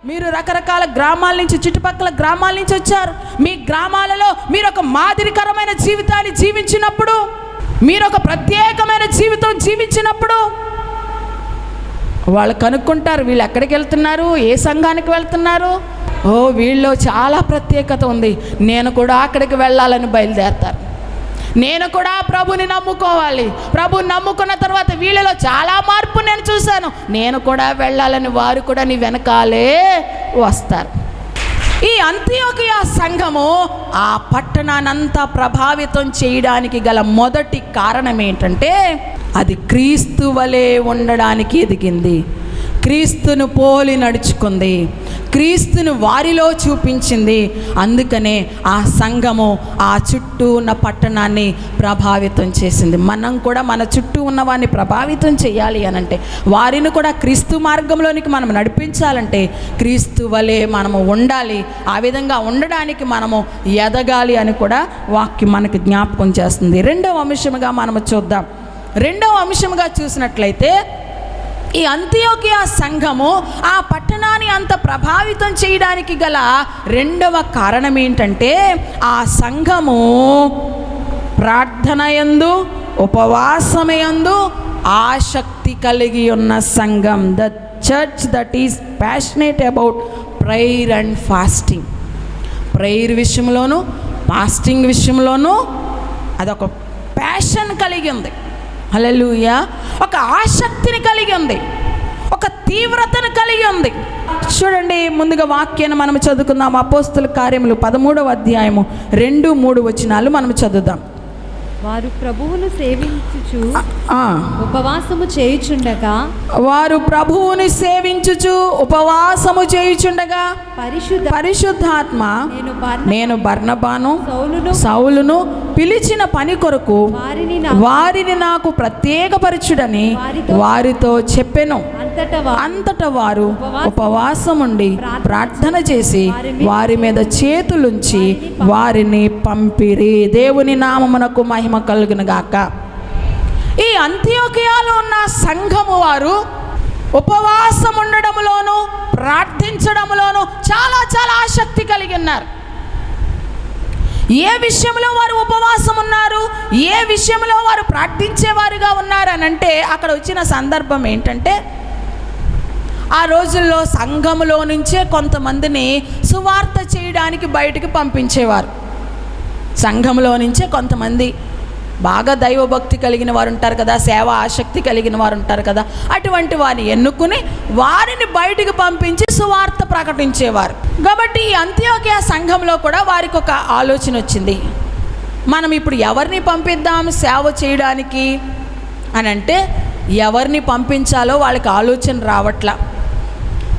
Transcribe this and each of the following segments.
మీరు రకరకాల గ్రామాల నుంచి, చుట్టుపక్కల గ్రామాల నుంచి వచ్చారు. మీ గ్రామాలలో మీరు ఒక మాదిరికరమైన జీవితాన్ని జీవించినప్పుడు, మీరు ఒక ప్రత్యేకమైన జీవితం జీవించినప్పుడు వాళ్ళు కనుక్కుంటారు, వీళ్ళు ఎక్కడికి వెళ్తున్నారు, ఏ సంఘానికి వెళ్తున్నారు, ఓ వీళ్ళలో చాలా ప్రత్యేకత ఉంది, నేను కూడా అక్కడికి వెళ్ళాలని బయలుదేరతారు. నేను కూడా ప్రభుని నమ్ముకోవాలి, ప్రభుని నమ్ముకున్న తర్వాత వీళ్ళలో చాలా మార్పు నేను చూశాను, నేను కూడా వెళ్ళాలని వారు కూడా నీ వెనకాలే వస్తారు. ఈ అంతియోకియ సంఘము ఆ పట్టణాన్నంతా ప్రభావితం చేయడానికి గల మొదటి కారణం ఏంటంటే, అది క్రీస్తు వలె ఉండడానికి ఎదిగింది, క్రీస్తును పోలి నడుచుకుంది, క్రీస్తును వారిలో చూపించింది. అందుకనే ఆ సంఘము ఆ చుట్టూ ఉన్న పట్టణాన్ని ప్రభావితం చేసింది. మనం కూడా మన చుట్టూ ఉన్న వారిని ప్రభావితం చేయాలి అనంటే, వారిని కూడా క్రీస్తు మార్గంలోనికి మనం నడిపించాలంటే క్రీస్తు వలె మనము ఉండాలి. ఆ విధంగా ఉండడానికి మనము ఎదగాలి అని కూడా వాక్యం మనకి జ్ఞాపకం చేస్తుంది. రెండవ అంశముగా మనము చూద్దాం. రెండవ అంశముగా చూసినట్లయితే, ఈ అంతియోకియ సంఘము ఆ పట్టణాన్ని అంత ప్రభావితం చేయడానికి గల రెండవ కారణం ఏంటంటే, ఆ సంఘము ప్రార్థనయందు, ఉపవాసమయందు ఆసక్తి కలిగి ఉన్న సంఘం. The church that is passionate about prayer and fasting. Prayer విషయంలోనూ ఫాస్టింగ్ విషయంలోనూ అదొక ప్యాషన్ కలిగి ఉంది. హల్లెలూయా. ఒక ఆసక్తిని కలిగి ఉంది, ఒక తీవ్రతను కలిగి ఉంది. చూడండి, ముందుగా వాక్యాన్ని మనం చదువుకుందాం. అపోస్తల కార్యములు 13వ అధ్యాయము 2-3 వచనాలు మనం చదువుదాం. వారు ప్రభువును సేవించుచు ఉపవాసము చేయుచుండగా, వారు ప్రభువుని సేవించుచు ఉపవాసము చేయుచుండగా పరిశుద్ధాత్మ నేను బర్నబాను సౌలును పిలిచిన పని కొరకు వారిని నాకు ప్రత్యేకపరచుడని వారితో చెప్పెను. అంతటా వారు ఉపవాసముండి ప్రార్థన చేసి వారి మీద చేతులుంచి వారిని పంపిరి. దేవుని నామమునకు మహిమ కలుగును గాక. ఈ అంతియోకియాలో ఉన్న సంఘము వారు ఉపవాసం ఉండడంలోనూ ప్రార్థించడంలోనూ చాలా చాలా ఆసక్తి కలిగి ఉన్నారు. ఏ విషయంలో వారు ఉపవాసం ఉన్నారు, ఏ విషయంలో వారు ప్రార్థించేవారుగా ఉన్నారు అని అంటే, అక్కడ వచ్చిన సందర్భం ఏంటంటే, ఆ రోజుల్లో సంఘములో నుంచే కొంతమందిని సువార్త చేయడానికి బయటికి పంపించేవారు. సంఘంలో నుంచే కొంతమంది బాగా దైవభక్తి కలిగిన వారు ఉంటారు కదా, సేవ ఆసక్తి కలిగిన వారు ఉంటారు కదా, అటువంటి వారిని ఎన్నుకుని వారిని బయటికి పంపించి సువార్త ప్రకటించేవారు. కాబట్టి ఈ అంతియోకియ సంఘంలో కూడా వారికి ఒక ఆలోచన వచ్చింది, మనం ఇప్పుడు ఎవరిని పంపిద్దాం సేవ చేయడానికి అని అంటే, ఎవరిని పంపించాలో వాళ్ళకి ఆలోచన రావట్లా.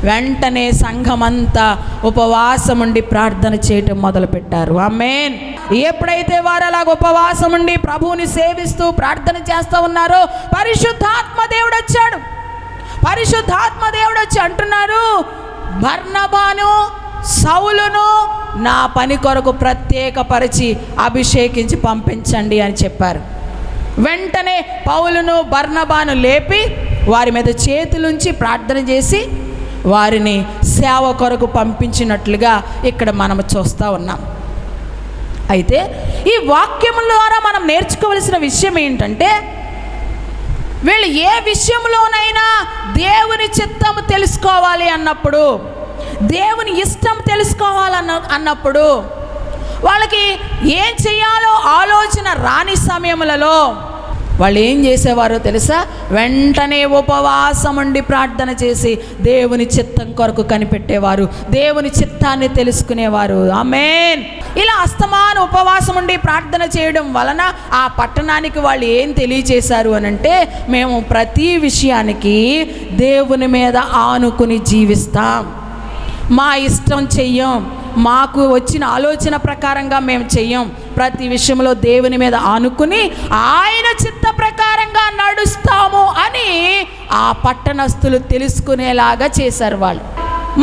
వెంటనే సంఘమంతా ఉపవాసం ఉండి ప్రార్థన చేయటం మొదలుపెట్టారు. ఆమేన్. ఎప్పుడైతే వారు అలాగ ఉపవాసం ఉండి ప్రభువుని సేవిస్తూ ప్రార్థన చేస్తూ ఉన్నారో, పరిశుద్ధాత్మ దేవుడు వచ్చాడు. పరిశుద్ధాత్మ దేవుడు వచ్చి అంటున్నారు, బర్నబాను సౌలును నా పని కొరకు ప్రత్యేకపరిచి అభిషేకించి పంపించండి అని చెప్పారు. వెంటనే పౌలును బర్నబాను లేపి వారి మీద చేతులుంచి ప్రార్థన చేసి వారిని సేవ కొరకు పంపించినట్లుగా ఇక్కడ మనం చూస్తూ ఉన్నాం. అయితే ఈ వాక్యం ద్వారా మనం నేర్చుకోవలసిన విషయం ఏంటంటే, వీళ్ళు ఏ విషయంలోనైనా దేవుని చిత్తము తెలుసుకోవాలి అన్నప్పుడు, దేవుని ఇష్టం తెలుసుకోవాలన్నప్పుడు వాళ్ళకి ఏం చేయాలో ఆలోచన రాని సమయములలో వాళ్ళు ఏం చేసేవారో తెలుసా? వెంటనే ఉపవాసం ఉండి ప్రార్థన చేసి దేవుని చిత్తం కొరకు కనిపెట్టేవారు, దేవుని చిత్తాన్ని తెలుసుకునేవారు. ఆమేన్. ఇలా అస్తమాన ఉపవాసం ఉండి ప్రార్థన చేయడం వలన ఆ పట్టణానికి వాళ్ళు ఏం తెలియచేశారు అని అంటే, మేము ప్రతి విషయానికి దేవుని మీద ఆనుకుని జీవిస్తాం, మా ఇష్టం చెయ్యం, మాకు వచ్చిన ఆలోచన ప్రకారంగా మేము చెయ్యం, ప్రతి విషయంలో దేవుని మీద ఆనుకుని ఆయన చిత్త ప్రకారంగా నడుస్తాము అని ఆ పట్టణస్థులు తెలుసుకునేలాగా చేశారు వాళ్ళు.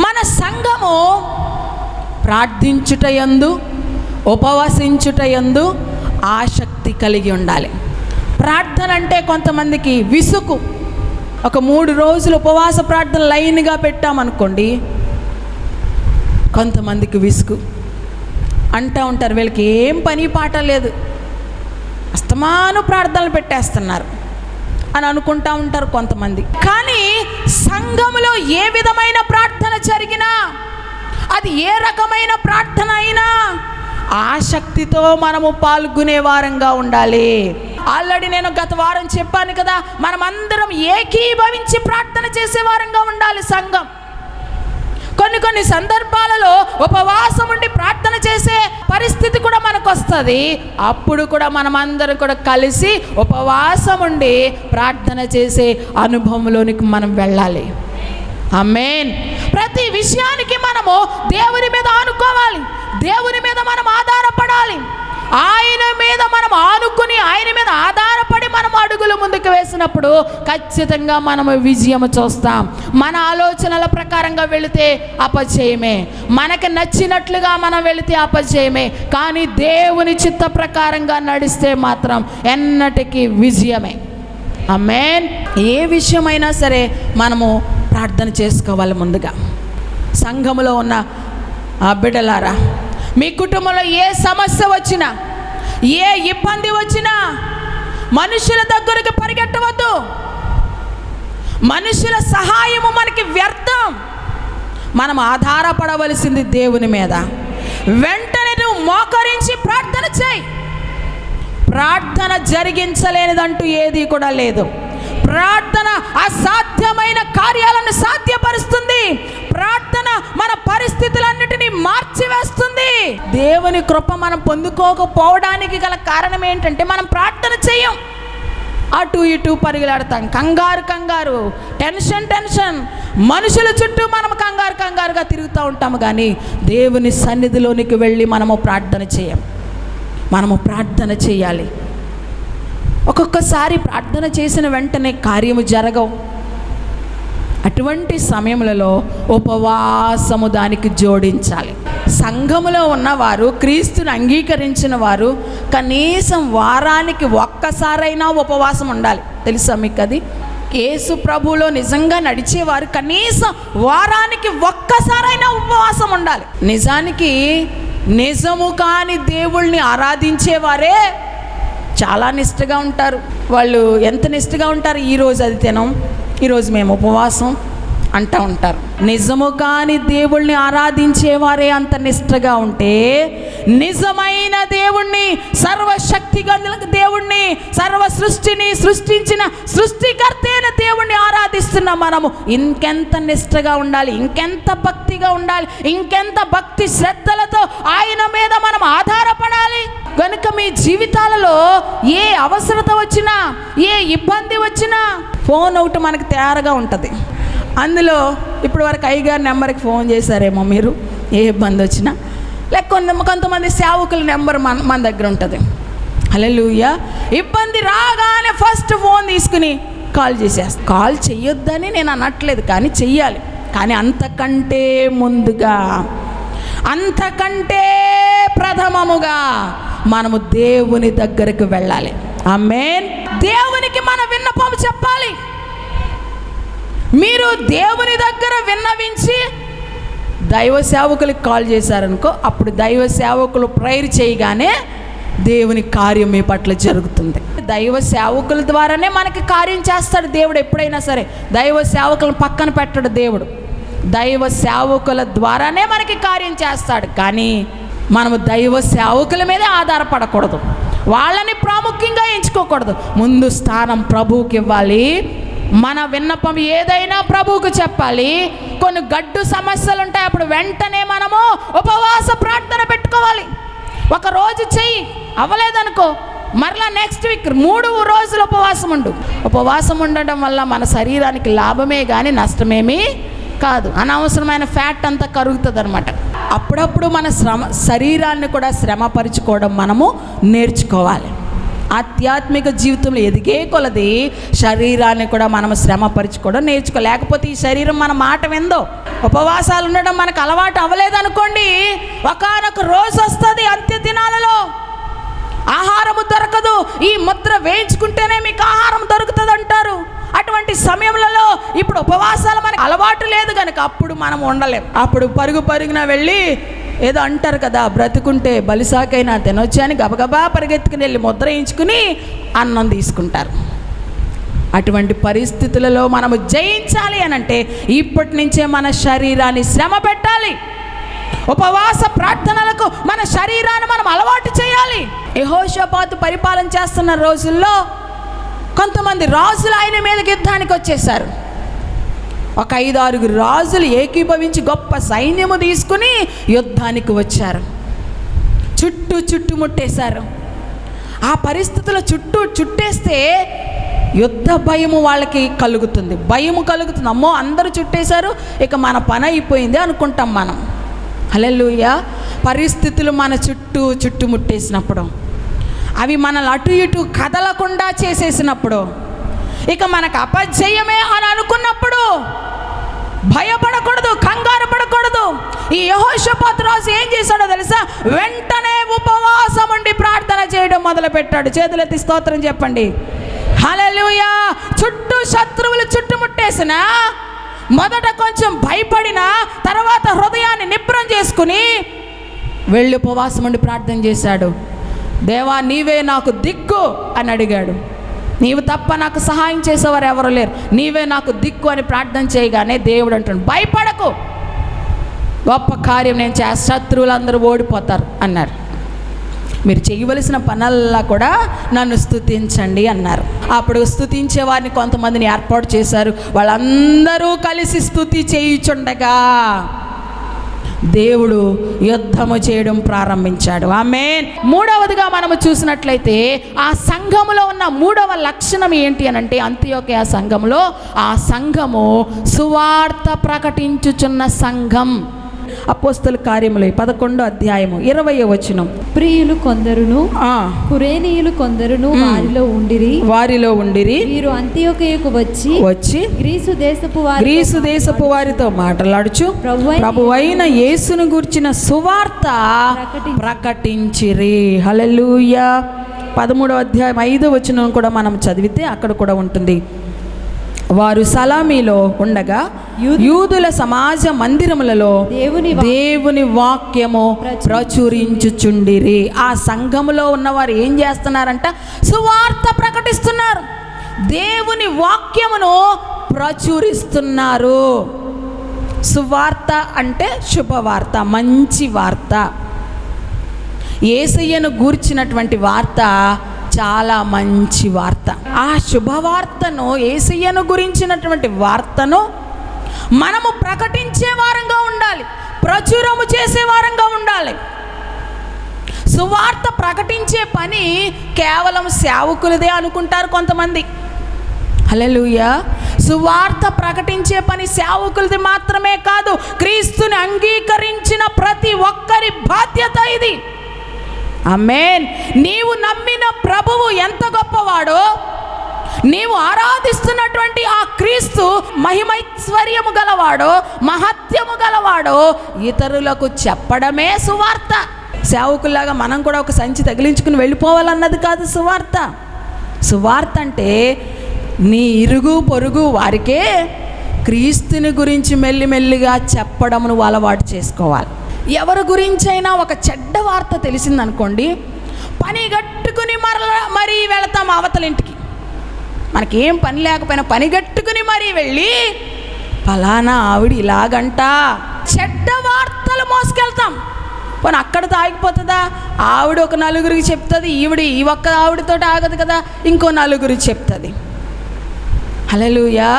మన సంఘము ప్రార్థించుటయందు ఉపవసించుటయందు ఆసక్తి కలిగి ఉండాలి. ప్రార్థన అంటే కొంతమందికి విసుగు. ఒక 3 రోజులు ఉపవాస ప్రార్థన లైన్గా పెట్టామనుకోండి, కొంతమందికి విసుగు. అంటూ ఉంటారు, వీళ్ళకి ఏం పని పాట లేదు, అస్తమాను ప్రార్థనలు పెట్టేస్తున్నారు అని అనుకుంటూ ఉంటారు కొంతమంది. కానీ సంఘములో ఏ విధమైన ప్రార్థన జరిగినా, అది ఏ రకమైన ప్రార్థన అయినా ఆసక్తితో మనము పాల్గొనే వారంగా ఉండాలి. ఆల్రెడీ నేను గత వారం చెప్పాను కదా, మనమందరం ఏకీభవించి ప్రార్థన చేసే వారంగా ఉండాలి. సంఘం కొన్ని సందర్భాలలో ఉపవాసం ఉండి ప్రార్థన చేసే పరిస్థితి కూడా మనకు వస్తుంది. అప్పుడు కూడా మనమందరం కూడా కలిసి ఉపవాసం ఉండి ప్రార్థన చేసే అనుభవంలోనికి మనం వెళ్ళాలి. ఆమేన్. ప్రతి విషయానికి మనము దేవుని మీద ఆనుకోవాలి, దేవుని మీద మనం ఆధారపడాలి. ఆయన మీద మనం ఆనుకుని, ఆయన మీద ఆధారపడి మనం అడుగులు ముందుకు వేసినప్పుడు ఖచ్చితంగా మనము విజయం చూస్తాం. మన ఆలోచనల ప్రకారంగా వెళితే అపజయమే, మనకి నచ్చినట్లుగా మనం వెళితే అపజయమే. కానీ దేవుని చిత్త ప్రకారంగా నడిస్తే మాత్రం ఎన్నటికీ విజయమే. ఆమేన్. ఏ విషయమైనా సరే మనము ప్రార్థన చేసుకోవాలి. ముందుగా సంఘములో ఉన్న బిడ్డలారా, మీ కుటుంబంలో ఏ సమస్య వచ్చినా, ఏ ఇబ్బంది వచ్చినా మనుషుల దగ్గరికి పరిగెట్టవద్దు. మనుషుల సహాయము మనకి వ్యర్థం. మనం ఆధారపడవలసింది దేవుని మీద. వెంటనే నువ్వు మోకరించి ప్రార్థన చేయి. ప్రార్థన జరిగించలేనిదంటూ ఏది కూడా లేదు. ప్రార్థన అసాధ్యమైన కార్యాలను సాధ్యపరుస్తుంది. ప్రార్థన మన పరిస్థితులన్నిటినీ మార్చివేస్తుంది. దేవుని కృప మనం పొందుకోకపోవడానికి గల కారణం ఏంటంటే మనం ప్రార్థన చేయం. అటు ఇటు పరుగులాడతాం, కంగారు, టెన్షన్. మనుషుల చుట్టూ మనం కంగారుగా తిరుగుతూ ఉంటాము. కానీ దేవుని సన్నిధిలోనికి వెళ్ళి మనము ప్రార్థన చేయం. మనము ప్రార్థన చేయాలి. ఒక్కొక్కసారి ప్రార్థన చేసిన వెంటనే కార్యము జరగవు. అటువంటి సమయములలో ఉపవాసము దానికి జోడించాలి. సంఘములో ఉన్నవారు, క్రీస్తుని అంగీకరించిన వారు కనీసం వారానికి ఒక్కసారైనా ఉపవాసం ఉండాలి. తెలుసా మీకు అది? యేసు ప్రభువులో నిజంగా నడిచేవారు కనీసం వారానికి ఒక్కసారైనా ఉపవాసం ఉండాలి. నిజానికి నిజము కాని దేవుళ్ళని ఆరాధించేవారే చాలా నిష్ఠగా ఉంటారు. వాళ్ళు ఎంత నిష్ఠగా ఉంటారు, ఈరోజు అది తినం, ఈరోజు మేము ఉపవాసం అంటూ ఉంటారు. నిజము కాని దేవుణ్ణి ఆరాధించేవారే అంత నిష్ఠగా ఉంటే, నిజమైన దేవుణ్ణి, సర్వశక్తిగల దేవుణ్ణి, సర్వ సృష్టిని సృష్టించిన సృష్టికర్త అయిన దేవుణ్ణి ఆరాధిస్తున్న మనము ఇంకెంత నిష్ఠగా ఉండాలి, ఇంకెంత భక్తిగా ఉండాలి, ఇంకెంత భక్తి శ్రద్ధలతో ఆయన మీద మనం ఆధారపడాలి. కనుక మీ జీవితాలలో ఏ అవసరత వచ్చినా, ఏ ఇబ్బంది వచ్చినా ఫోన్ ఒకటి మనకు తయారుగా ఉంటుంది. అందులో ఇప్పుడు వరకు అయ్యగారి నెంబర్కి ఫోన్ చేశారేమో మీరు, ఏ ఇబ్బంది వచ్చినా. లేక కొంతమంది సేవకుల నెంబర్ మన దగ్గర ఉంటుంది. హల్లెలూయా. ఇబ్బంది రాగానే ఫస్ట్ ఫోన్ తీసుకుని కాల్ చేసేస్తాను. కాల్ చెయ్యొద్దని నేను అనట్లేదు, కానీ చెయ్యాలి. కానీ అంతకంటే ముందుగా, అంతకంటే ప్రథమముగా మనము దేవుని దగ్గరకు వెళ్ళాలి. ఆమేన్. దేవునికి మన విన్నపం చెప్పాలి. మీరు దేవుని దగ్గర విన్నవించి దైవ సేవకులకు కాల్ చేశారనుకో, అప్పుడు దైవ సేవకులు ప్రేయర్ చేయగానే దేవుని కార్యం మీ పట్ల జరుగుతుంది. దైవ సేవకుల ద్వారానే మనకి కార్యం చేస్తాడు దేవుడు. ఎప్పుడైనా సరే దైవ సేవకులను పక్కన పెట్టడు దేవుడు. దైవ సేవకుల ద్వారానే మనకి కార్యం చేస్తాడు. కానీ మనము దైవ సేవకుల మీదే ఆధారపడకూడదు, వాళ్ళని ప్రాముఖ్యంగా ఎంచుకోకూడదు. ముందు స్థానం ప్రభువుకి ఇవ్వాలి. మన విన్నపం ఏదైనా ప్రభువుకు చెప్పాలి. కొన్ని గడ్డు సమస్యలు ఉంటాయి, అప్పుడు వెంటనే మనము ఉపవాస ప్రార్థన పెట్టుకోవాలి. ఒక రోజు చెయ్యి, అవ్వలేదనుకో మరలా నెక్స్ట్ వీక్ 3 రోజులు ఉపవాసం ఉండు. ఉపవాసం ఉండడం వల్ల మన శరీరానికి లాభమే కానీ నష్టమేమీ కాదు. అనవసరమైన ఫ్యాట్ అంతా కరుగుతుంది అనమాట. అప్పుడప్పుడు మన శరీరాన్ని కూడా శ్రమపరుచుకోవడం మనము నేర్చుకోవాలి. ఆధ్యాత్మిక జీవితంలో ఎదిగే కొలది శరీరాన్ని కూడా మనం శ్రమపరుచుకోవడం నేర్చుకోవాలి. లేకపోతే ఈ శరీరం మన మాట విందో. ఉపవాసాలు ఉండడం మనకు అలవాటు అవ్వలేదనుకోండి, ఒకానొక రోజు వస్తుంది అంత్య దినాలలో ఆహారము దొరకదు. ఈ ముద్ర వేయించుకుంటేనే మీకు ఆహారం దొరుకుతుంది అంటారు. అటువంటి సమయంలో ఇప్పుడు ఉపవాసాలు మనకి అలవాటు లేదు కనుక అప్పుడు మనం ఉండలేం. అప్పుడు పరుగున వెళ్ళి ఏదో అంటారు కదా, బ్రతుకుంటే బలిసాకైనా తినొచ్చు అని గబగబా పరిగెత్తుకుని వెళ్ళి ముద్ర వేయించుకుని అన్నం తీసుకుంటారు. అటువంటి పరిస్థితులలో మనము జయించాలి అనంటే ఇప్పటి నుంచే మన శరీరాన్ని శ్రమ పెట్టాలి. ఉపవాస ప్రార్థనలకు మన శరీరాన్ని మనం అలవాటు చేయాలి. యెహోషాపాతు పరిపాలన చేస్తున్న రోజుల్లో కొంతమంది రాజులు ఆయన మీదకి యుద్ధానికి వచ్చేసారు. ఒక 5-6 రాజులు ఏకీభవించి గొప్ప సైన్యము తీసుకుని యుద్ధానికి వచ్చారు. చుట్టుముట్టేశారు. ఆ పరిస్థితుల్లో చుట్టేస్తే యుద్ధ భయము వాళ్ళకి కలుగుతుంది, భయము కలుగుతుంది. అమ్మో అందరూ చుట్టేశారు, ఇక మన పని అయిపోయింది అనుకుంటాం మనం. హల్లెలూయా. పరిస్థితులు మన చుట్టుముట్టేసినప్పుడు, అవి మనల్ని అటు ఇటు కదలకుండా చేసేసినప్పుడు, ఇక మనకు అపజయమే అని అనుకున్నప్పుడు భయపడకూడదు, కంగారు పడకూడదు. ఈ యెహోషాపాతు రాజు ఏం చేశాడో తెలుసా? వెంటనే ఉపవాసం ఉండి ప్రార్థన చేయడం మొదలుపెట్టాడు. చేతులెత్తి స్తోత్రం చెప్పండి. హల్లెలూయా. శత్రువులు చుట్టుముట్టేసిన మొదట కొంచెం భయపడిన తర్వాత హృదయాన్ని నిబ్రం చేసుకుని వెళ్ళి ఉపవాసం ఉండి ప్రార్థన చేశాడు. దేవా నీవే నాకు దిక్కు అని అడిగాడు. నీవు తప్ప నాకు సహాయం చేసేవారు ఎవరు లేరు, నీవే నాకు దిక్కు అని ప్రార్థన చేయగానే దేవుడు అంటాడు, భయపడకు, గొప్ప కార్యం నేను శత్రువులందరూ ఓడిపోతారు అన్నారు. మీరు చేయవలసిన పనల్లా కూడా నన్ను స్తుతించండి అన్నారు. అప్పుడు స్తుతించే వారిని కొంతమందిని ఏర్పాటు చేశారు. వాళ్ళందరూ కలిసి స్తుతి చేయుచుండగా దేవుడు యుద్ధము చేయడం ప్రారంభించాడు. ఆమేన్. మూడవదిగా మనము చూసినట్లయితే ఆ సంఘములో ఉన్న 3వ లక్షణం ఏంటి అనంటే, అంతియోకియ సంఘములో ఆ సంఘము సువార్త ప్రకటించుచున్న సంఘం. అపోస్తల కార్యములు 11వ అధ్యాయము 20వ వచనం. ప్రియులు కొందరును కురేనీయులు కొందరును వారిలో ఉండిరి. వీరు అంతియోకియకు వచ్చి గ్రీసు దేశపు వారితో మాట్లాడుచు ప్రభువైన యేసును గూర్చిన సువార్త ప్రకటించిరి. హల్లెలూయా. 13వ అధ్యాయం 5వ వచనం కూడా మనం చదివితే అక్కడ కూడా ఉంటుంది. వారు సలామీలో ఉండగా యూదుల సమాజ మందిరములలో దేవుని వాక్యము ప్రచురించుచుండిరి. ఆ సంఘములో ఉన్నవారు ఏం చేస్తున్నారంట? సువార్త ప్రకటిస్తున్నారు, దేవుని వాక్యమును ప్రచురిస్తున్నారు. సువార్త అంటే శుభవార్త, మంచి వార్త. యేసయ్యను గూర్చినటువంటి వార్త చాలా మంచి వార్త. ఆ శుభవార్తను, యేసయ్యను గురించినటువంటి వార్తను మనము ప్రకటించే వారంగా ఉండాలి, ప్రచురము చేసే వారంగా ఉండాలి. సువార్త ప్రకటించే పని కేవలం సేవకులదే అనుకుంటారు కొంతమంది. హల్లెలూయా. సువార్త ప్రకటించే పని సేవకులది మాత్రమే కాదు, క్రీస్తుని అంగీకరించిన ప్రతి ఒక్కరి బాధ్యత ఇది. ఆమేన్. నీవు నమ్మిన ప్రభువు ఎంత గొప్పవాడో, నీవు ఆరాధిస్తున్నటువంటి ఆ క్రీస్తు మహిమైశ్వర్యము గలవాడో, మహత్యము గలవాడో ఇతరులకు చెప్పడమే సువార్త. సేవకుల్లాగా మనం కూడా ఒక సంచి తగిలించుకుని వెళ్ళిపోవాలన్నది కాదు సువార్త. సువార్త అంటే నీ ఇరుగు పొరుగు వారికే క్రీస్తుని గురించి మెల్లిమెల్లిగా చెప్పడం నువ్వు అలవాటు చేసుకోవాలి. ఎవరి గురించైనా ఒక చెడ్డ వార్త తెలిసిందనుకోండి, పని గట్టుకుని మరీ వెళతాం అవతలింటికి. మనకేం పని లేకపోయినా పని గట్టుకుని మరీ వెళ్ళి ఫలానా ఆవిడ ఇలాగంట, చెడ్డ వార్తలు మోసుకెళ్తాం. పోనీ అక్కడితో ఆగిపోతుందా? ఆవిడ ఒక నలుగురికి చెప్తుంది, ఈ ఒక్క ఆవిడతో ఆగదు కదా, ఇంకో నలుగురికి చెప్తుంది. హల్లెలూయా.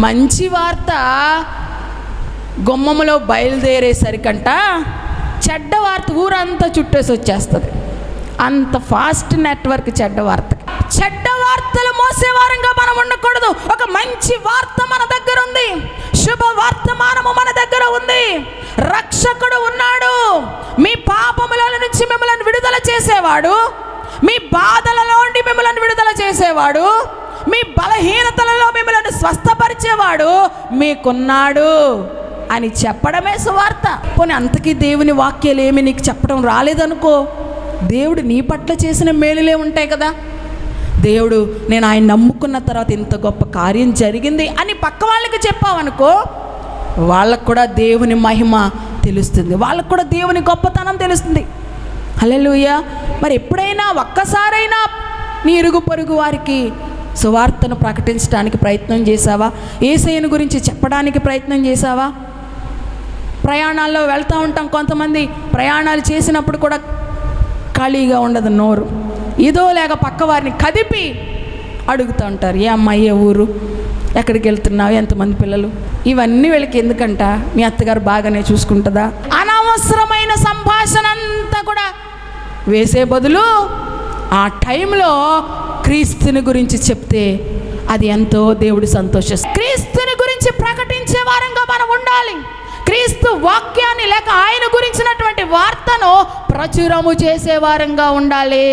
మంచి వార్త గుమ్మములో బయలుదేరేసరికంట చెడ్డ వార్త ఊరంతా చుట్టేసి వచ్చేస్తుంది. అంత ఫాస్ట్ నెట్వర్క్ చెడ్డ వార్త. చెడ్డ వార్తలు మోసేవారంగా మనం ఉండకూడదు. ఒక మంచి వార్త మన దగ్గర ఉంది, శుభ వర్తమానము మన దగ్గర ఉంది. రక్షకుడు ఉన్నాడు, మీ పాపముల నుంచి మిమ్మల్ని విడుదల చేసేవాడు, మీ బాధలలో నుండి మిమ్మల్ని విడుదల చేసేవాడు, మీ బలహీనతలలో మిమ్మల్ని స్వస్థపరిచేవాడు మీకున్నాడు అని చెప్పడమే సువార్త. పోనీ అంతకీ దేవుని వాక్యాలు ఏమి నీకు చెప్పడం రాలేదనుకో, దేవుడు నీ పట్ల చేసిన మేలులే ఉంటాయి కదా. దేవుడు నేను ఆయన నమ్ముకున్న తర్వాత ఇంత గొప్ప కార్యం జరిగింది అని పక్క వాళ్ళకి చెప్పావనుకో, వాళ్ళకు కూడా దేవుని మహిమ తెలుస్తుంది, వాళ్ళకు కూడా దేవుని గొప్పతనం తెలుస్తుంది. హల్లెలూయా. మరి ఎప్పుడైనా ఒక్కసారైనా నీ ఇరుగు పొరుగు వారికి సువార్తను ప్రకటించడానికి ప్రయత్నం చేశావా? యేసయ్యను గురించి చెప్పడానికి ప్రయత్నం చేశావా? ప్రయాణాల్లో వెళ్తూ ఉంటాం, కొంతమంది ప్రయాణాలు చేసినప్పుడు కూడా ఖాళీగా ఉండదు నోరు, ఏదో లేక పక్క వారిని కదిపి అడుగుతూ ఉంటారు, ఏ అమ్మాయి, ఏ ఊరు, ఎక్కడికి వెళ్తున్నావు, ఎంతమంది పిల్లలు, ఇవన్నీ వీళ్ళకి ఎందుకంట, మీ అత్తగారు బాగానే చూసుకుంటుందా? అనవసరమైన సంభాషణ అంతా కూడా వేసే బదులు ఆ టైంలో క్రీస్తుని గురించి చెప్తే అది ఎంతో దేవుడు సంతోషిస్తాడు. క్రీస్తుని గురించి ప్రకటించే వారంగా మనం ఉండాలి. క్రీస్తు వాక్యాన్ని లేక ఆయన గురించినటువంటి వార్తను ప్రచురము చేసే వారంగా ఉండాలి.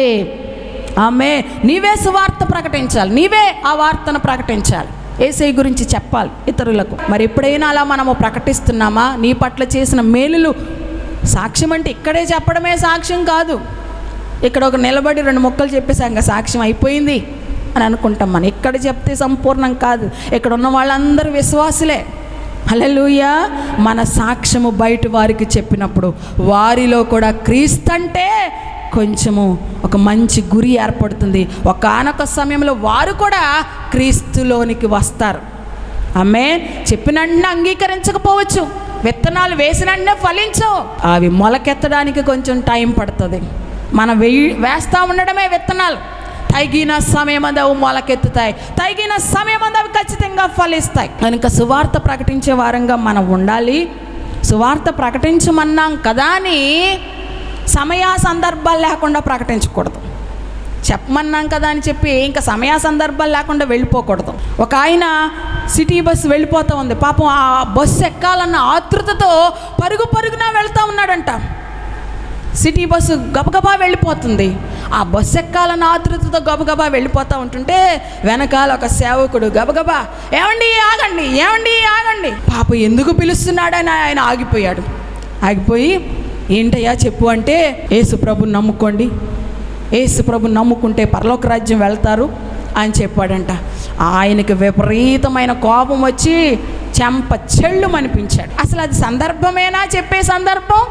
ఆమె నీవే సువార్త ప్రకటించాలి, నీవే ఆ వార్తను ప్రకటించాలి, యేసయ్య గురించి చెప్పాలి ఇతరులకు. మరి ఎప్పుడైనా అలా మనము ప్రకటిస్తున్నామా? నీ పట్ల చేసిన మేలులు సాక్ష్యం అంటే ఇక్కడే చెప్పడమే సాక్ష్యం కాదు. ఇక్కడ ఒక నిలబడి 2 ముక్కలు చెప్పేసాక సాక్ష్యం అయిపోయింది అని అనుకుంటాం. మనం ఇక్కడ చెప్తే సంపూర్ణం కాదు. ఇక్కడ ఉన్న వాళ్ళందరూ విశ్వాసులే. హల్లెలూయా. మన సాక్ష్యము బయట వారికి చెప్పినప్పుడు వారిలో కూడా క్రీస్తు అంటే కొంచెము ఒక మంచి గురి ఏర్పడుతుంది. ఒకానొక సమయంలో వారు కూడా క్రీస్తులోనికి వస్తారు. ఆమేన్. చెప్పినన్నే అంగీకరించకపోవచ్చు, విత్తనాలు వేసినన్నే ఫలించవు, అవి మొలకెత్తడానికి కొంచెం టైం పడుతుంది. మనం వేస్తూ ఉండడమే విత్తనాలు, తగిన సమయమందు అవి మొలకెత్తుతాయి, తగిన సమయమందు అవి ఖచ్చితంగా ఫలిస్తాయి. కనుక సువార్త ప్రకటించే వారంగా మనం ఉండాలి. సువార్త ప్రకటించమన్నాం కదా అని సమయ సందర్భాలు లేకుండా ప్రకటించకూడదు. చెప్పమన్నాం కదా అని చెప్పి ఇంకా సమయ సందర్భాలు లేకుండా వెళ్ళిపోకూడదు. ఒక ఆయన సిటీ బస్సు వెళ్ళిపోతూ ఉంది, పాపం ఆ బస్సు ఎక్కాలన్న ఆతృతతో పరుగున వెళ్తూ ఉన్నాడంట. సిటీ బస్సు గబగబా వెళ్ళిపోతుంది. ఆ బస్సు ఎక్కాలన్న ఆతృతతో గబగబా వెళ్ళిపోతూ ఉంటుంటే వెనకాల ఒక సేవకుడు గబగబా, ఏమండి ఆగండి, ఏమండి ఆగండి. పాప ఎందుకు పిలుస్తున్నాడని ఆయన ఆగిపోయాడు. ఆగిపోయి, ఏంటయ్యా చెప్పు అంటే, యేసు ప్రభుని నమ్ముకోండి, యేసు ప్రభుని నమ్ముకుంటే పరలోక రాజ్యం వెళ్తారు అని చెప్పాడంట. ఆయనకి విపరీతమైన కోపం వచ్చి చెంప చెళ్ళు అనిపించాడు. అసలు అది సందర్భమేనా చెప్పే సందర్భం?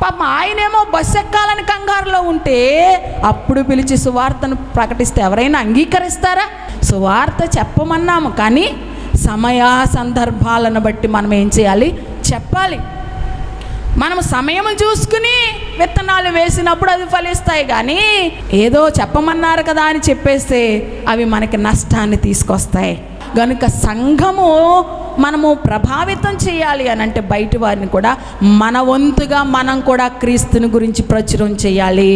పాపం ఆయనేమో బస్సు ఎక్కాలని కంగారులో ఉంటే అప్పుడు పిలిచి సువార్తను ప్రకటిస్తే ఎవరైనా అంగీకరిస్తారా? సువార్త చెప్పమన్నాము, కానీ సమయ సందర్భాలను బట్టి మనం ఏం చేయాలి? చెప్పాలి. మనం సమయం చూసుకుని విత్తనాలు వేసినప్పుడు అది ఫలిస్తాయి, కానీ ఏదో చెప్పమన్నారు కదా అని చెప్పేస్తే అవి మనకి నష్టాన్ని తీసుకొస్తాయి. కనుక సంఘము మనము ప్రభావితం చేయాలి అని అంటే బయట వారిని కూడా మన వంతుగా మనం కూడా క్రీస్తుని గురించి ప్రచురం చేయాలి.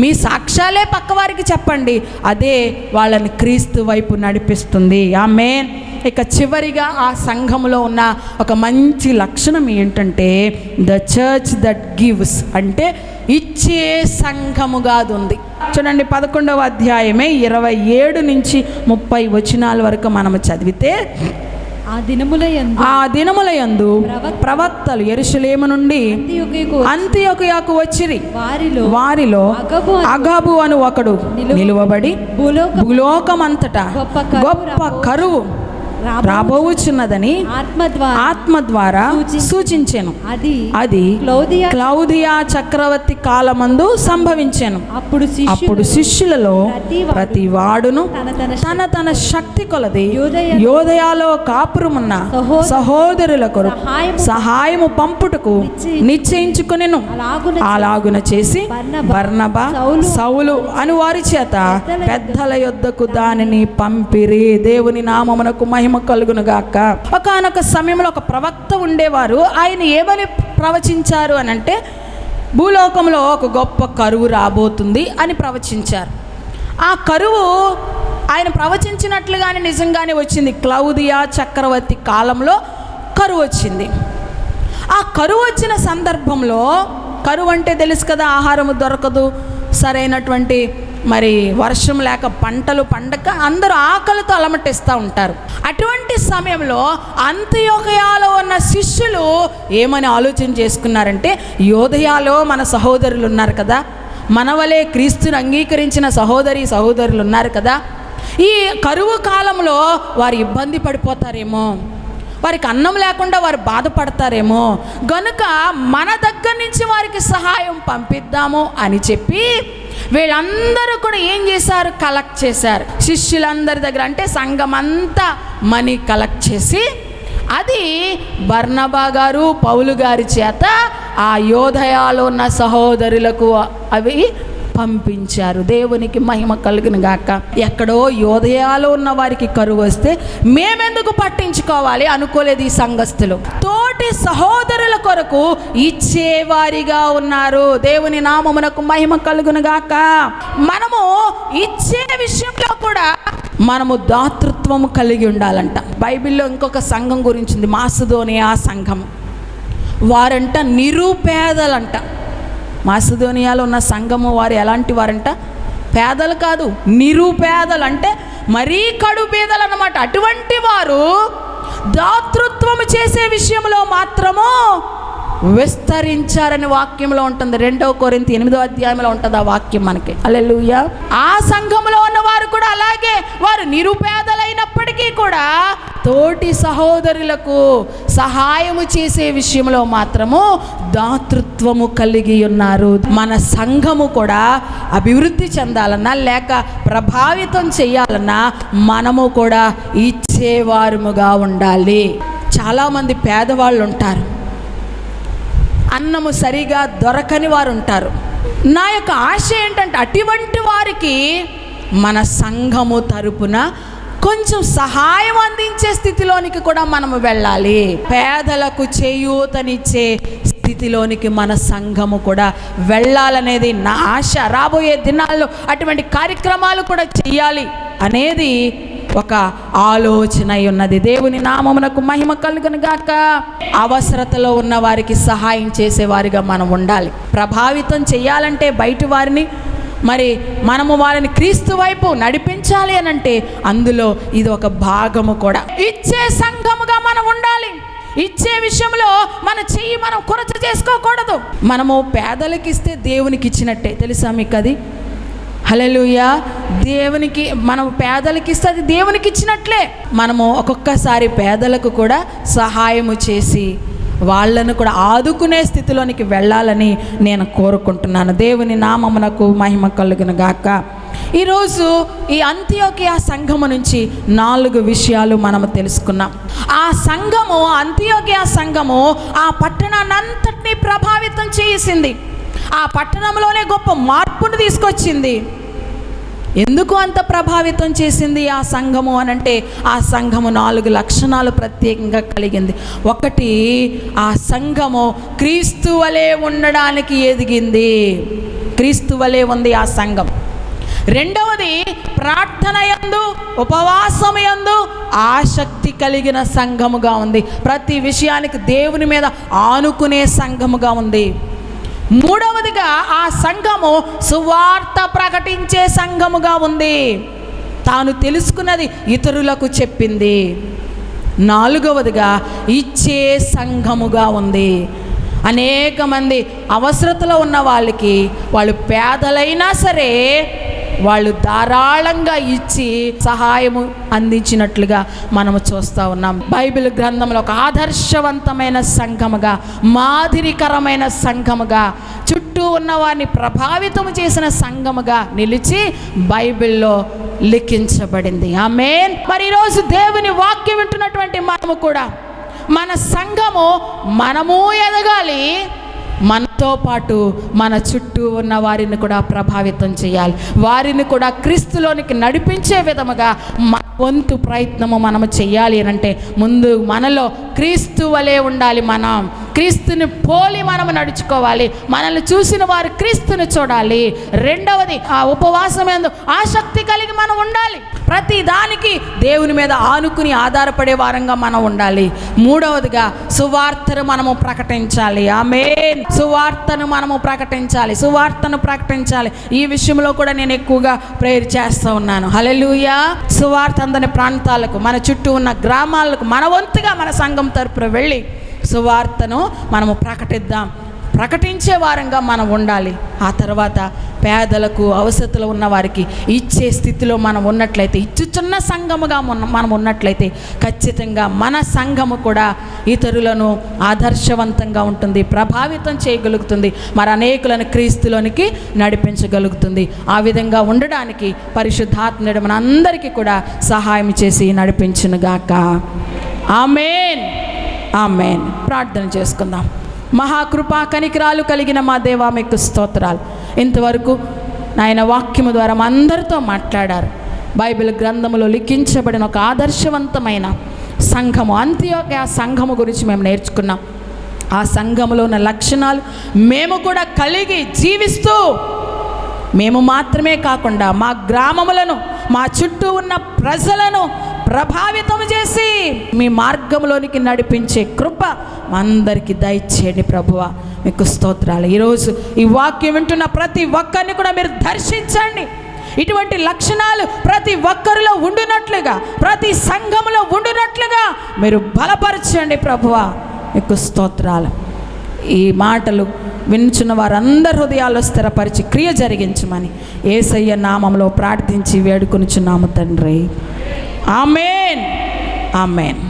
మీ సాక్ష్యాలే పక్కవారికి చెప్పండి, అదే వాళ్ళని క్రీస్తు వైపు నడిపిస్తుంది. ఆమేన్. ఇక చివరిగా ఆ సంఘములో ఉన్న ఒక మంచి లక్షణం ఏంటంటే ద చర్చ్ దట్ గివ్స్, అంటే ఇచ్చే సంఘముగా అది ఉంది. చూడండి 11వ అధ్యాయమే 27 నుంచి 30 వచనాల వరకు మనము చదివితే, ఆ దినముల యందు ప్రవక్తలు యెరూషలేము నుండి అంతియొకయకు వచ్చిరి. వారిలో అగబు అను ఒకడు నిలువబడి భూలోకమంతటా గొప్ప కరువు రాబోచున్నదని ఆత్మ ద్వారా సూచించెను. అది క్లౌదియా చక్రవర్తి కాలమందు సంభవించెను. అప్పుడు శిష్యులలో ప్రతి వాడును తన శక్తి కొలది యోదయాలో కాపురమున్న సహోదరుల కొరకు సహాయము పంపుటకు నిశ్చయించుకొనెను. అలాగున చేసి బర్నబా, సౌలు అను వారి చేత పెద్దల యొద్దకు దానిని పంపిరి. దేవుని నామమునకు మహిమ కలుగునుగాక. ఒకానొక సమయంలో ఒక ప్రవక్త ఉండేవారు. ఆయన ఏమని ప్రవచించారు అని అంటే, భూలోకంలో ఒక గొప్ప కరువు రాబోతుంది అని ప్రవచించారు. ఆ కరువు ఆయన ప్రవచించినట్లుగానే నిజంగానే వచ్చింది. క్లౌదియా చక్రవర్తి కాలంలో కరువు వచ్చింది. ఆ కరువు వచ్చిన సందర్భంలో, కరువు అంటే తెలుసు కదా, ఆహారము దొరకదు, సరైనటువంటి మరి వర్షం లేక పంటలు పండక అందరూ ఆకలితో అలమటిస్తూ ఉంటారు. అటువంటి సమయంలో అంతియొకయలో ఉన్న శిష్యులు ఏమని ఆలోచన చేసుకున్నారంటే, యోదయాలో మన సహోదరులు ఉన్నారు కదా, మన వలె క్రీస్తుని అంగీకరించిన సహోదరులు ఉన్నారు కదా. ఈ కరువు కాలంలో వారు ఇబ్బంది పడిపోతారేమో, వారికి అన్నం లేకుండా వారు బాధపడతారేమో, గనుక మన దగ్గర నుంచి వారికి సహాయం పంపిద్దాము అని చెప్పి వీళ్ళందరూ కూడా ఏం చేశారు, కలెక్ట్ చేశారు. శిష్యులందరి దగ్గర, అంటే సంఘం అంతా మనీ కలెక్ట్ చేసి అది బర్నబా గారు పౌలు గారి చేత ఆ యోదయాలో ఉన్న సహోదరులకు అవి పంపించారు. దేవునికి మహిమ కలుగును గాక. ఎక్కడో యోదయాలో ఉన్న వారికి కరువు వస్తే మేమెందుకు పట్టించుకోవాలి అనుకోలేదు ఈ సంఘస్థులు. తోటి సహోదరుల కొరకు ఇచ్చేవారిగా ఉన్నారు. దేవుని నామమునకు మహిమ కలుగును గాక. మనము ఇచ్చే విషయంలో కూడా మనము దాతృత్వము కలిగి ఉండాలంట. బైబిల్లో ఇంకొక సంఘం గురించి ఉంది, మాసిదోనియా సంఘం. వారంట నిరుపేదలంట. మాసిదోనియాలో ఉన్న సంఘము వారు ఎలాంటి వారంట, పేదలు కాదు, నిరుపేదలు, అంటే మరీ కడు పేదలు అన్నమాట. అటువంటి వారు దాతృత్వము చేసే విషయంలో మాత్రము విస్తరించారని వాక్యంలో ఉంటుంది. 2 కొరింథీ 8వ అధ్యాయంలో ఉంటుంది ఆ వాక్యం మనకి. హల్లెలూయా. ఆ సంఘంలో ఉన్న వారు కూడా అలాగే, వారు నిరుపేదలైనప్పటికీ కూడా తోటి సహోదరులకు సహాయము చేసే విషయంలో మాత్రము దాతృత్వము కలిగి ఉన్నారు. మన సంఘము కూడా అభివృద్ధి చెందాలన్నా లేక ప్రభావితం చేయాలన్నా మనము కూడా ఇచ్చేవారముగా ఉండాలి. చాలామంది పేదవాళ్ళు ఉంటారు, అన్నము సరిగా దొరకని వారు ఉంటారు. నా యొక్క ఆశ ఏంటంటే అటువంటి వారికి మన సంఘము తరపున కొంచెం సహాయం అందించే స్థితిలోనికి కూడా మనము వెళ్ళాలి. పేదలకు చేయూతనిచ్చే స్థితిలోనికి మన సంఘము కూడా వెళ్ళాలనేది నా ఆశ. రాబోయే దినాల్లో అటువంటి కార్యక్రమాలు కూడా చేయాలి అనేది ఒక ఆలోచన ఉన్నది. దేవుని నామమునకు మహిమ కలుగును గాక. అవసరతలో ఉన్న వారికి సహాయం చేసేవారిగా మనం ఉండాలి. ప్రభావితం చేయాలంటే బయట వారిని, మరి మనము వారిని క్రీస్తు వైపు నడిపించాలి అని అంటే అందులో ఇది ఒక భాగము కూడా. ఇచ్చే సంఘముగా మనం ఉండాలి. ఇచ్చే విషయంలో మన చెయ్యి మనం కొరత చేసుకోకూడదు. మనము పేదలకు ఇస్తే దేవునికి ఇచ్చినట్టే, తెలుసా మీకు అది? హల్లెలూయా. దేవునికి మనం పేదలకు ఇస్తే అది దేవునికి ఇచ్చినట్లే. మనము ఒక్కొక్కసారి పేదలకు కూడా సహాయము చేసి వాళ్ళను కూడా ఆదుకునే స్థితిలోనికి వెళ్ళాలని నేను కోరుకుంటున్నాను. దేవుని నామమునకు మహిమ కలుగును గాక. ఈరోజు ఈ అంతియోకియా సంఘము నుంచి 4 విషయాలు మనము తెలుసుకున్నాం. ఆ సంఘము, అంతియోకియా సంఘము ఆ పట్టణాన్నంతటినీ ప్రభావితం చేసింది. ఆ పట్టణంలోనే గొప్ప మార్పును తీసుకొచ్చింది. ఎందుకు అంత ప్రభావితం చేసింది ఆ సంఘము అనంటే ఆ సంఘము 4 లక్షణాలు ప్రత్యేకంగా కలిగింది. ఒకటి, ఆ సంఘము క్రీస్తు వలె ఉండడానికి ఎదిగింది. క్రీస్తు వలె ఉంది ఆ సంఘం. రెండవది, ప్రార్థన యందు ఉపవాసం యందు ఆసక్తి కలిగిన సంఘముగా ఉంది. ప్రతి విషయానికి దేవుని మీద ఆనుకునే సంఘముగా ఉంది. మూడవదిగా, ఆ సంఘము సువార్త ప్రకటించే సంఘముగా ఉంది. తాను తెలుసుకున్నది ఇతరులకు చెప్పింది. నాలుగవదిగా, ఇచ్చే సంఘముగా ఉంది. అనేక మంది అవసరతలో ఉన్న వాళ్ళకి, వాళ్ళు పేదలైనా సరే వాళ్ళు ధారాళంగా ఇచ్చి సహాయము అందించినట్లుగా మనము చూస్తూ ఉన్నాం. బైబిల్ గ్రంథంలో ఒక ఆదర్శవంతమైన సంఘముగా, మాదిరికరమైన సంఘముగా, చుట్టూ ఉన్న వారిని ప్రభావితం చేసిన సంఘముగా నిలిచి బైబిల్లో లిఖించబడింది. ఆమేన్. మరి ఈరోజు దేవుని వాక్యం వింటున్నటువంటి మనము కూడా, మన సంఘము మనము ఎదగాలి, మనతో పాటు మన చుట్టూ ఉన్న వారిని కూడా ప్రభావితం చేయాలి. వారిని కూడా క్రీస్తులోనికి నడిపించే విధముగా మన వంతు ప్రయత్నము మనము చేయాలి అని అంటే ముందు మనలో క్రీస్తు వలె ఉండాలి. మనం క్రీస్తుని పోలి మనము నడుచుకోవాలి. మనల్ని చూసిన వారు క్రీస్తుని చూడాలి. రెండవది, ఆ ఉపవాసం యందు ఆసక్తి కలిగి మనం ఉండాలి. ప్రతి దానికి దేవుని మీద ఆనుకుని ఆధారపడే వారంగా మనం ఉండాలి. మూడవదిగా, సువార్తను మనము ప్రకటించాలి. ఆమేన్. సువార్తను మనము ప్రకటించాలి. సువార్తను ప్రకటించాలి. ఈ విషయంలో కూడా నేను ఎక్కువగా ప్రేయర్ చేస్తూ ఉన్నాను. హల్లెలూయా. సువార్త అందని ప్రాంతాలకు, మన చుట్టూ ఉన్న గ్రామాలకు మన వంతుగా మన సంఘం తరపున వెళ్ళి సువార్తను మనము ప్రకటిద్దాం. ప్రకటించే వారంగా మనం ఉండాలి. ఆ తర్వాత పేదలకు అవసరతలు ఉన్న వారికి ఇచ్చే స్థితిలో మనం ఉన్నట్లయితే, ఇచ్చుచున్న సంఘముగా మనం ఉన్నట్లయితే ఖచ్చితంగా మన సంఘము కూడా ఇతరులను ఆదర్శవంతంగా ఉంటుంది, ప్రభావితం చేయగలుగుతుంది, మరి అనేకులను క్రీస్తులోనికి నడిపించగలుగుతుంది. ఆ విధంగా ఉండడానికి పరిశుద్ధాత్ముడు మనందరికీ కూడా సహాయం చేసి నడిపించునుగాక. ఆమేన్, ఆమేన్. ప్రార్థన చేసుకుందాం. మహాకృపా కనికరాలు కలిగిన మా దేవా, మీకు స్తోత్రాలు. ఇంతవరకు నాయన వాక్యము ద్వారా మా అందరితో మాట్లాడారు. బైబిల్ గ్రంథములో లిఖించబడిన ఒక ఆదర్శవంతమైన సంఘము, అంత్యోక్య సంఘము గురించి మేము నేర్చుకున్నాం. ఆ సంఘములో ఉన్న లక్షణాలు మేము కూడా కలిగి జీవిస్తూ, మేము మాత్రమే కాకుండా మా గ్రామములను, మా చుట్టూ ఉన్న ప్రజలను ప్రభావితం చేసి మీ మార్గంలోనికి నడిపించే కృప మా అందరికీ దయచేయండి ప్రభువా. మీకు స్తోత్రాలు. ఈరోజు ఈ వాక్యం వింటున్న ప్రతి ఒక్కరిని కూడా మీరు దర్శించండి. ఇటువంటి లక్షణాలు ప్రతి ఒక్కరిలో ఉండునట్లుగా, ప్రతి సంఘములో ఉండునట్లుగా మీరు బలపరచండి ప్రభువా. మీకు స్తోత్రాలు. ఈ మాటలు వినుచున్న వారందరి హృదయాల్లో స్థిరపరిచి క్రియ జరిగించమని యేసయ్య నామములో ప్రార్థించి వేడుకొనుచున్నాము తండ్రి. ఆమేన్, ఆమేన్.